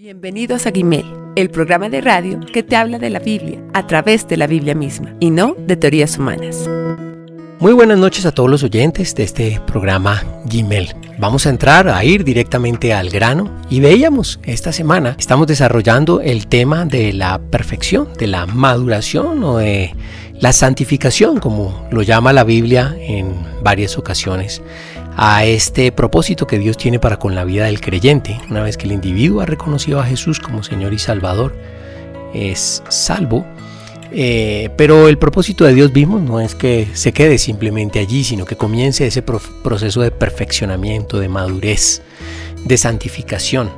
Bienvenidos a Gimel, el programa de radio que te habla de la Biblia a través de la Biblia misma y no de teorías humanas. Muy buenas noches a todos los oyentes de este programa Gimel. Vamos a ir directamente al grano y veíamos esta semana, estamos desarrollando el tema de la perfección, de la maduración o de la santificación, como lo llama la Biblia en varias ocasiones, a este propósito que Dios tiene para con la vida del creyente. Una vez que el individuo ha reconocido a Jesús como Señor y Salvador, es salvo. Pero el propósito de Dios, vimos, no es que se quede simplemente allí, sino que comience ese proceso de perfeccionamiento, de madurez, de santificación,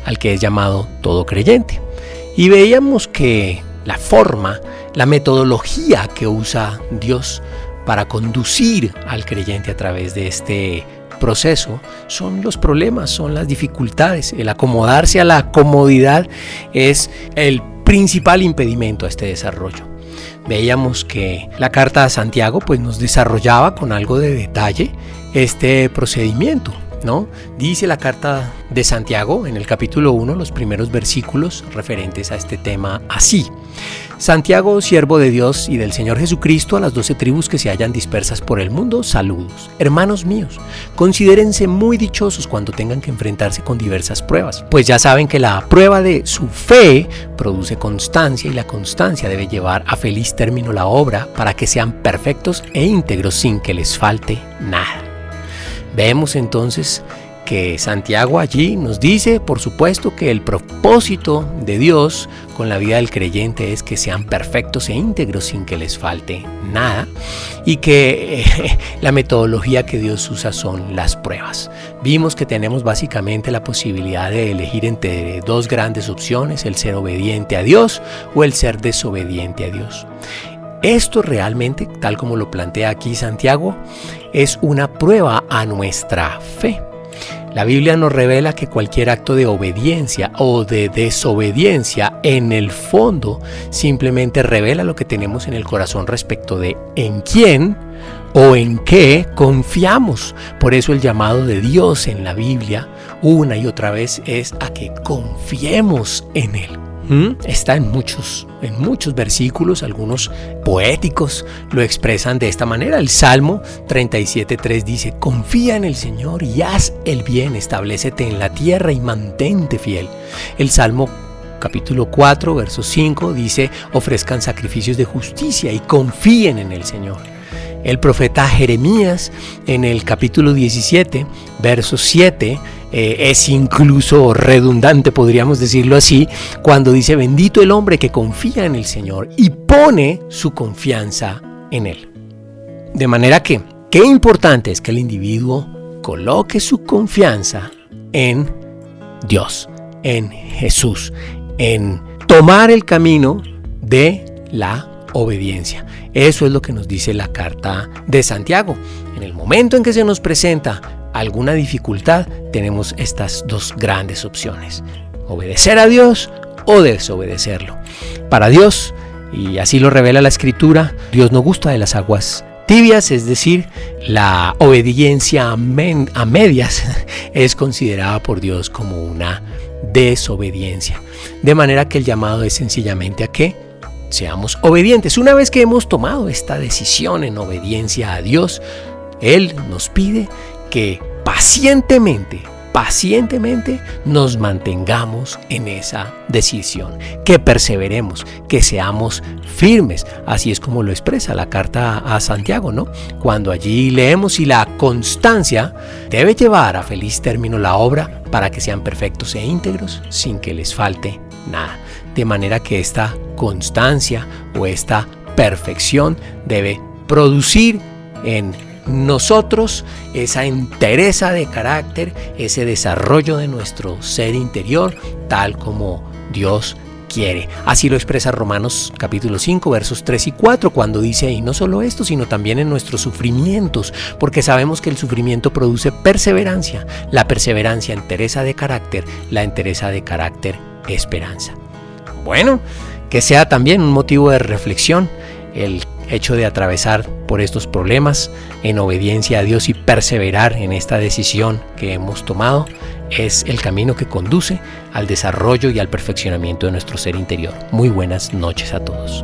al que es llamado todo creyente. Y veíamos que la forma, la metodología que usa Dios para conducir al creyente a través de este proceso son los problemas, son las dificultades. El acomodarse a la comodidad es el principal impedimento a este desarrollo. Veíamos que la carta a Santiago pues nos desarrollaba con algo de detalle este procedimiento, ¿no? Dice la carta de Santiago en el capítulo 1, los primeros versículos referentes a este tema así: Santiago, siervo de Dios y del Señor Jesucristo, a las 12 tribus que se hallan dispersas por el mundo, saludos. Hermanos míos, considérense muy dichosos cuando tengan que enfrentarse con diversas pruebas, pues ya saben que la prueba de su fe produce constancia, y la constancia debe llevar a feliz término la obra, para que sean perfectos e íntegros sin que les falte nada. Vemos entonces que Santiago allí nos dice, por supuesto, que el propósito de Dios con la vida del creyente es que sean perfectos e íntegros sin que les falte nada, y que la metodología que Dios usa son las pruebas. Vimos que tenemos básicamente la posibilidad de elegir entre dos grandes opciones: el ser obediente a Dios o el ser desobediente a Dios. Esto realmente, tal como lo plantea aquí Santiago, es una prueba a nuestra fe. La Biblia nos revela que cualquier acto de obediencia o de desobediencia, en el fondo, simplemente revela lo que tenemos en el corazón respecto de en quién o en qué confiamos. Por eso el llamado de Dios en la Biblia, una y otra vez, es a que confiemos en Él. Está en muchos versículos, algunos poéticos lo expresan de esta manera. El Salmo 37:3 dice: confía en el Señor y haz el bien, establécete en la tierra y mantente fiel. El Salmo capítulo 4, verso 5 dice: ofrezcan sacrificios de justicia y confíen en el Señor. El profeta Jeremías en el capítulo 17, verso 7, es incluso redundante, podríamos decirlo así, cuando dice: bendito el hombre que confía en el Señor y pone su confianza en Él. De manera que, qué importante es que el individuo coloque su confianza en Dios, en Jesús, en tomar el camino de la obediencia. Eso es lo que nos dice la carta de Santiago. En el momento en que se nos presenta alguna dificultad, tenemos estas dos grandes opciones: obedecer a Dios o desobedecerlo. Para Dios, y así lo revela la Escritura, Dios no gusta de las aguas tibias, es decir, la obediencia a medias es considerada por Dios como una desobediencia. De manera que el llamado es sencillamente a que seamos obedientes. Una vez que hemos tomado esta decisión en obediencia a Dios, Él nos pide que pacientemente nos mantengamos en esa decisión, que perseveremos, que seamos firmes. Así es como lo expresa la carta a Santiago, ¿no? Cuando allí leemos: y la constancia debe llevar a feliz término la obra, para que sean perfectos e íntegros sin que les falte nada. De manera que esta constancia o esta perfección debe producir en nosotros esa entereza de carácter, ese desarrollo de nuestro ser interior, tal como Dios quiere. Así lo expresa Romanos capítulo 5, versos 3 y 4, cuando dice: y no solo esto, sino también en nuestros sufrimientos, porque sabemos que el sufrimiento produce perseverancia, la perseverancia entereza de carácter, la entereza de carácter esperanza. Bueno, que sea también un motivo de reflexión el hecho de atravesar por estos problemas en obediencia a Dios y perseverar en esta decisión que hemos tomado es el camino que conduce al desarrollo y al perfeccionamiento de nuestro ser interior. Muy buenas noches a todos.